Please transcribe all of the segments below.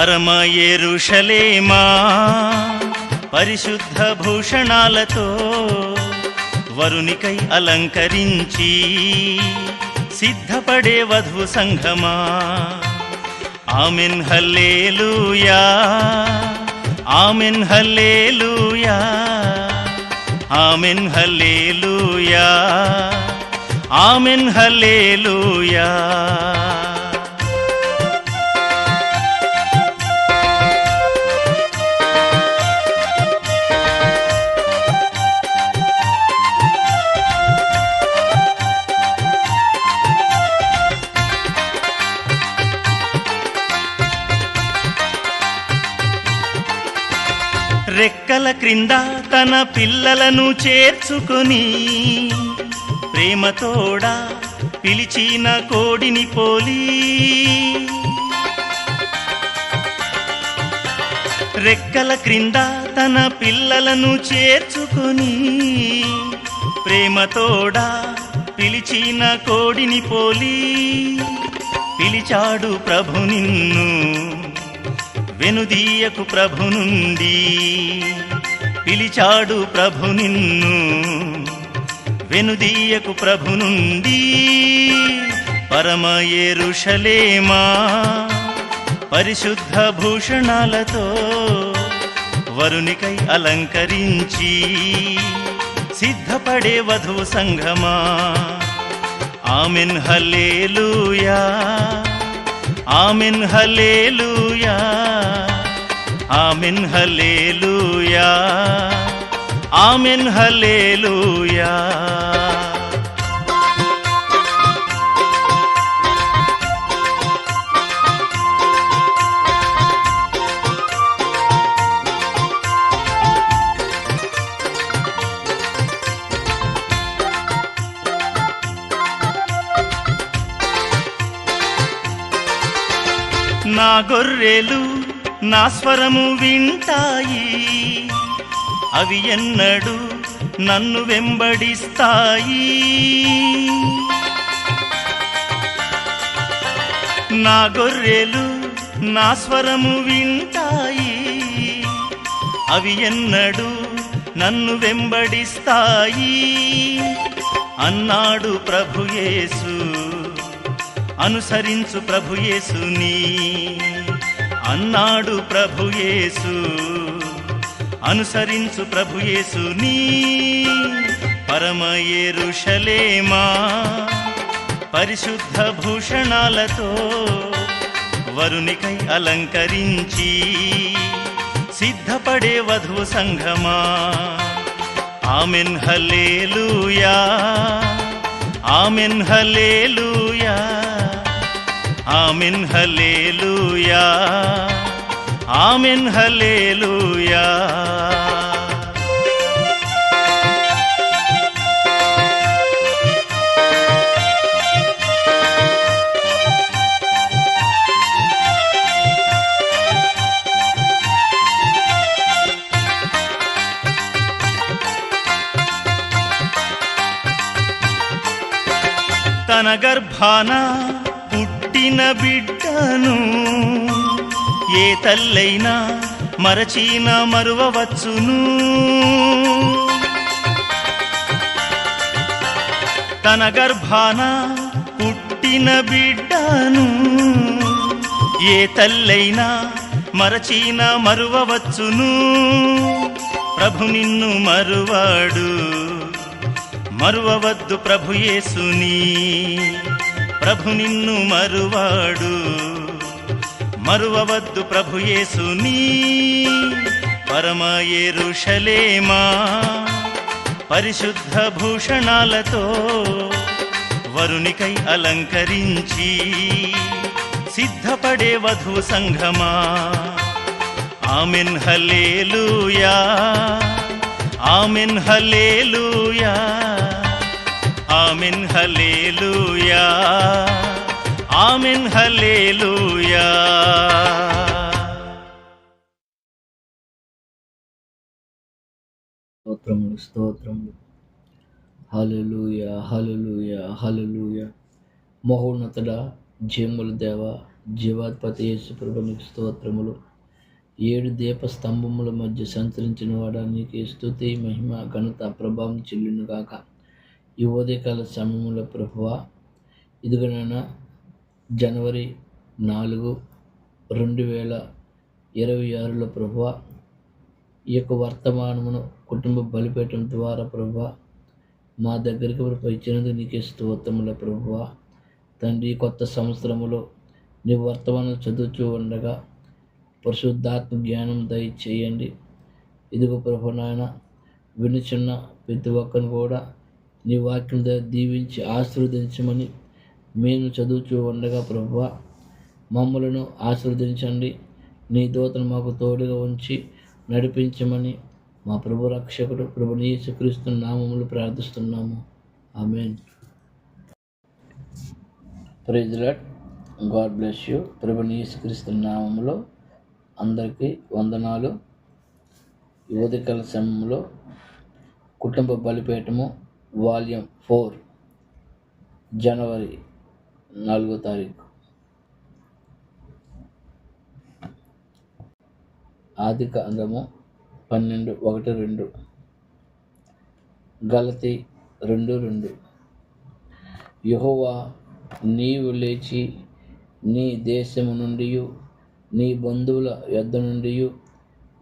పరమ యెరూషలేమా పరిశుద్ధ భూషణాలతో వరునికై అలంకరించి సిద్ధపడే వధువు సంఘమా. ఆమెన్ హల్లెలూయా, ఆమెన్ హల్లెలూయా, ఆమెన్ హల్లెలూయా, ఆమెన్ హల్లెలూయా. రెక్కల క్రింద తన పిల్లలను చేర్చుకొని ప్రేమతోడా పిలిచిన కోడిని పోలి, రెక్కల క్రింద తన పిల్లలను చేర్చుకొని ప్రేమతోడా పిలిచిన కోడిని పోలి పిలిచాడు ప్రభు నిన్ను వెనుదీయకు ప్రభు నుండి. పిలిచాడు ప్రభు నిన్ను వెనుదీయకు ప్రభు నుండి. పరమ యెరూషలేమా పరిశుద్ధ భూషణాలతో వరునికై అలంకరించి సిద్ధపడే వధువు సంఘమా. ఆమెన్ హల్లెలూయా, ఆమెన్ హల్లెలూయా, ఆమెన్ హల్లెలూయా, ఆమెన్ హల్లెలూయా. నా గొర్రెలు నా స్వరము వింటాయి, అవి ఎన్నడూ నన్ను వెంబడిస్తాయి. నా గొర్రెలు నా స్వరము వింటాయి, అవి ఎన్నడూ నన్ను వెంబడిస్తాయి అన్నాడు ప్రభు యేసు. అనుసరించు ప్రభు యేసుని అన్నాడు ప్రభు యేసు. అనుసరించు ప్రభు యేసుని. పరమ యెరూషలేమా పరిశుద్ధ భూషణాలతో వరునికై అలంకరించి సిద్ధపడే వధువు సంఘమా. ఆమెన్ హల్లెలూయా, ఆమెన్ హల్లెలూయా, ఆమెన్ హల్లెలూయా, ఆమెన్ హల్లెలూయా. తన గర్భాన పుట్టిన బిడ్డను ఏ తల్లైనా మరచిన మరువవచ్చును. తన గర్భాన పుట్టిన బిడ్డను ఏ తల్లైనా మరచిన మరువవచ్చును. ప్రభు నిన్ను మరువాడు, మరువవద్దు ప్రభు యేసుని. ప్రభు నిన్ను మరువాడు, మరువవద్దు ప్రభు యేసుని. పరమ యెరూషలేమా పరిశుద్ధ భూషణాలతో వరునికై అలంకరించి సిద్ధపడే వధువు సంఘమా. ఆమెన్ హల్లెలూయా, ఆమెన్ హల్లెలూయా, ఆమెన్ హల్లెలూయా, ఆమెన్ హల్లెలూయా. స్తోత్రములు, స్తోత్రములు. హల్లెలూయా, హల్లెలూయా, హల్లెలూయా. మహోన్నతుడా, జయముల దేవ, జీవాధిపతి యేసు ప్రభు నీకు స్తోత్రములు. 7 దీపస్తంభముల మధ్య సంచరించిన వాడా నీకు స్తుతి, మహిమ, ఘనత, ప్రభావం చెల్లును గాక. ఈ ఉదయకాల సమయంలో ప్రభువా, ఇదిగోనైనా జనవరి 4, 2026లో ప్రభువా, ఈ యొక్క వర్తమానమును కుటుంబ బలిపీఠం ద్వారా ప్రభువా మా దగ్గరికి ఇచ్చినందుకు నీకే స్తోత్రములు ప్రభువా. తండ్రి, కొత్త సంవత్సరములో నీ వర్తమానం చదువుతూ ఉండగా పరిశుద్ధాత్మ జ్ఞానం దయచేయండి. ఇదిగో ప్రభు నాయన, వినుచున్న ప్రతి ఒక్కరిని కూడా నీ వాక్యం దీవించి ఆశీర్వదించమని మేము చదువుతూ ఉండగా ప్రభువా మమ్మలను ఆశీర్వదించండి. నీ దూతను మాకు తోడుగా ఉంచి నడిపించమని మా ప్రభు రక్షకుడు ప్రభుని యేసుక్రీస్తు నామములో ప్రార్థిస్తున్నాము. ఆమేన్. Praise the Lord. God bless you. ప్రభుని యేసుక్రీస్తు నామములో అందరికీ వందనాలు. ఈ ఉదయకాల సమయంలో కుటుంబ బలిపీఠము వాల్యూమ్ 4 జనవరి 4వ తారీఖు. ఆదికాండము 12:1-2, గలతీ 2:2. యెహోవా, నీవు లేచి నీ దేశము నుండి, నీ బంధువుల యొద్ద నుండి,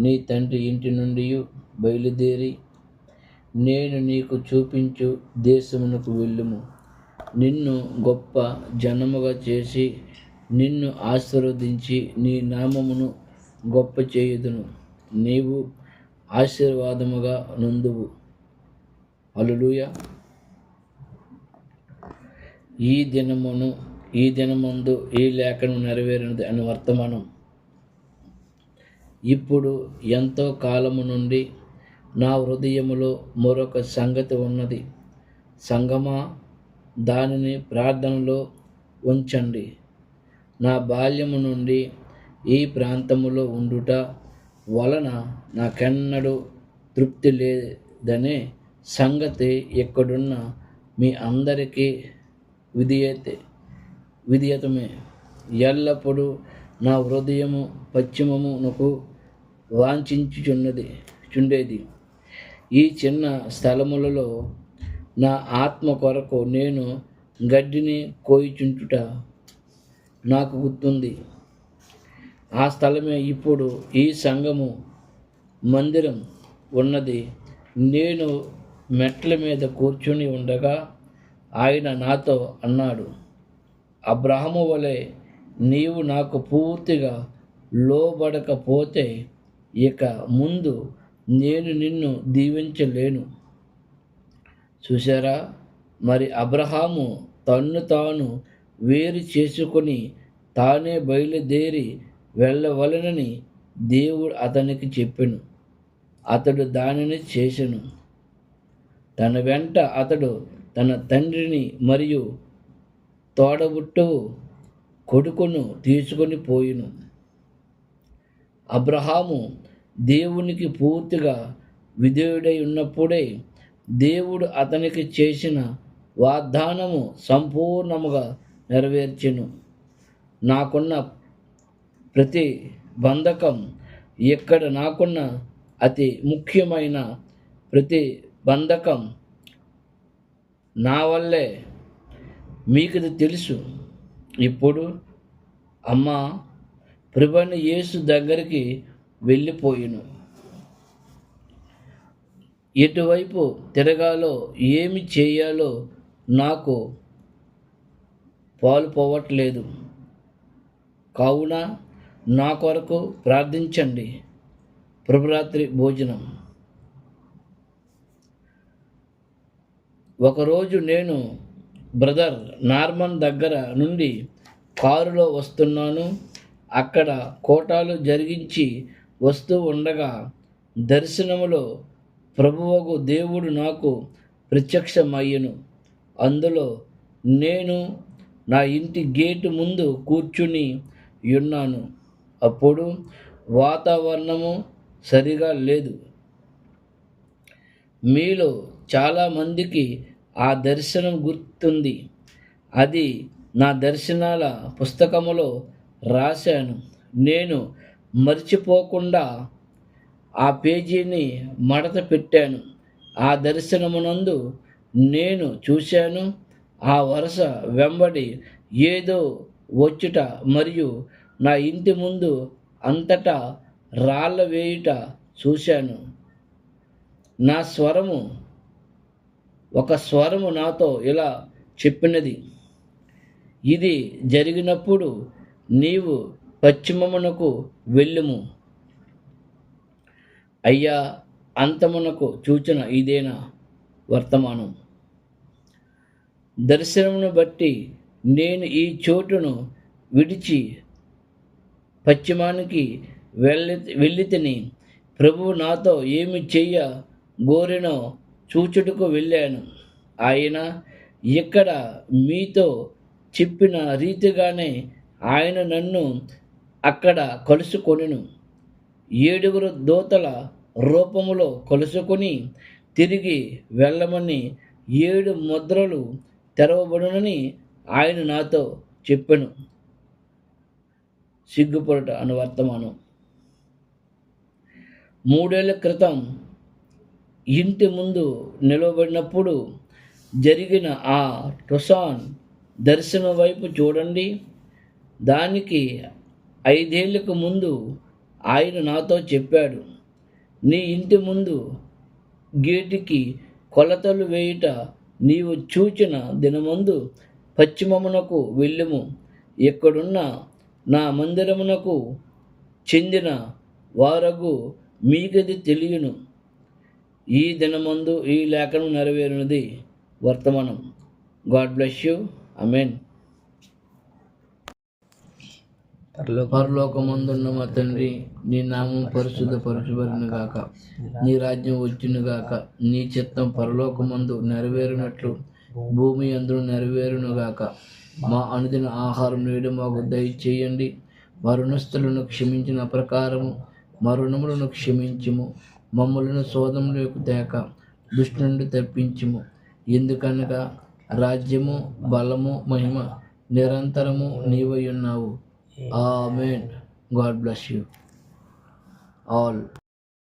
నీ తండ్రి ఇంటి నుండి బయలుదేరి నేను నీకు చూపించు దేశమునకు వెళ్ళుము. నిన్ను గొప్ప జనముగా చేసి నిన్ను ఆశీర్వదించి నీ నామమును గొప్ప చేయుదును. నీవు ఆశీర్వాదముగా నుందువు. హల్లెలూయా. ఈ దినమందు ఈ లేఖనం నెరవేరినది అని వర్తమానం. ఇప్పుడు ఎంతో కాలము నుండి నా హృదయములో మరొక సంగతి ఉన్నది. సంగమా, దానిని ప్రార్థనలో ఉంచండి. నా బాల్యము నుండి ఈ ప్రాంతములో ఉండుట వలన నాకెన్నడూ తృప్తి లేదనే సంగతి ఇక్కడున్న మీ అందరికీ విదియతమే. ఎల్లప్పుడూ నా హృదయము పశ్చిమమునకు వాంఛించుచుండేది. ఈ చిన్న స్థలములలో నా ఆత్మ కొరకు నేను గడ్డిని కోయుచుంటుట నాకు గుర్తుంది. ఆ స్థలమే ఇప్పుడు ఈ సంఘము మందిరం ఉన్నది. నేను మెట్ల మీద కూర్చుని ఉండగా ఆయన నాతో అన్నాడు, అబ్రహాము వలె నీవు నాకు పూర్తిగా లోబడకపోతే ఇక ముందు నేను నిన్ను దీవించలేను. చూసారా, మరి అబ్రహాము తన్ను తాను వేరు చేసుకొని తానే బయలుదేరి వెళ్ళవలెనని దేవుడు అతనికి చెప్పెను. అతడు దానిని చేసెను. తన వెంట అతడు తన తండ్రిని మరియు తోడబుట్టువు కొడుకును తీసుకొని పోయిను. అబ్రహాము దేవునికి పూర్తిగా విధేయుడై ఉన్నప్పుడే దేవుడు అతనికి చేసిన వాగ్దానము సంపూర్ణముగా నెరవేర్చెను. నాకున్న ప్రతి బంధకం, ఇక్కడ నాకున్న అతి ముఖ్యమైన ప్రతి బంధకం నా వల్లే. మీకుది తెలుసు. ఇప్పుడు అమ్మ ప్రభువైన యేసు దగ్గరికి వెళ్ళిపోయిను. ఎటువైపు తిరగాలో, ఏమి చేయాలో నాకు పాలుపోవట్లేదు. కావున నా కొరకు ప్రార్థించండి. ప్రభురాత్రి భోజనం. ఒకరోజు నేను బ్రదర్ నార్మన్ దగ్గర నుండి కారులో వస్తున్నాను. అక్కడ కోటాలు జరిగించి వస్తూ ఉండగా దర్శనములో ప్రభువగు దేవుడు నాకు ప్రత్యక్షమయ్యను. అందులో నేను నా ఇంటి గేటు ముందు కూర్చుని ఉన్నాను. అప్పుడు వాతావరణము సరిగా లేదు. మీలో చాలామందికి ఆ దర్శనం గుర్తుంది. అది నా దర్శనాల పుస్తకములో రాశాను. నేను మర్చిపోకుండా ఆ పేజీని మడత పెట్టాను. ఆ దర్శనమునందు నేను చూశాను, ఆ వరుస వెంబడి ఏదో వచ్చుట మరియు నా ఇంటి ముందు అంతటా రాళ్ళ వేయుట చూశాను. ఒక స్వరము నాతో ఇలా చెప్పినది, ఇది జరిగినప్పుడు నీవు పశ్చిమమునకు వెళ్ళుము. అయ్యా, అంతమునకు చూచిన ఇదేనా వర్తమానం? దర్శనమును బట్టి నేను ఈ చోటును విడిచి పశ్చిమానికి వెళ్ళితిని. ప్రభువు నాతో ఏమి చెయ్య గోరెనో చూచుటకు వెళ్ళాను. ఆయన ఇక్కడ మీతో చెప్పిన రీతిగానే ఆయన నన్ను అక్కడ కలుసుకొనెను. 7 దూతల రూపములో కలుసుకొని తిరిగి వెళ్ళమని 7 ముద్రలు తెరవబడునని ఆయన నాతో చెప్పెను. సిగ్గుపడుట అను వర్తమానం. 3 ఏళ్ల క్రితం ఇంటి ముందు నిలవబడినప్పుడు జరిగిన ఆ టుసాన్ దర్శనం వైపు చూడండి. దానికి 5 ఏళ్లకు ముందు ఆయన నాతో చెప్పాడు, నీ ఇంటి ముందు గేటుకి కొలతలు వేయుట నీవు చూచిన దినమందు పశ్చిమమునకు వెళ్ళుము. ఇక్కడున్న నా మందిరమునకు చెందిన వారగు మీకది తెలియను. ఈ దినమందు ఈ లేఖనం నెరవేరినది వర్తమానం. God bless you. ఆమేన్. పరలోకమందున్న మా తండ్రి, నీ నామం పరిశుద్ధపరచబడును గాక, నీ రాజ్యం వచ్చును గాక, నీ చిత్తం పరలోకమందు నెరవేరినట్లు భూమి యందు నెరవేరును గాక. మా అనుదిన ఆహారం నేడు మాకు దయచేయండి. మా రుణస్థులను క్షమించిన ప్రకారము మా రుణములను క్షమించుము. మమ్మలను శోధనలోకి తేక దుష్టు నుండి తప్పించుము. ఎందుకనగా రాజ్యము, బలము, మహిమ నిరంతరము నీవై ఉన్నావు. ఆమేన్. God bless you all.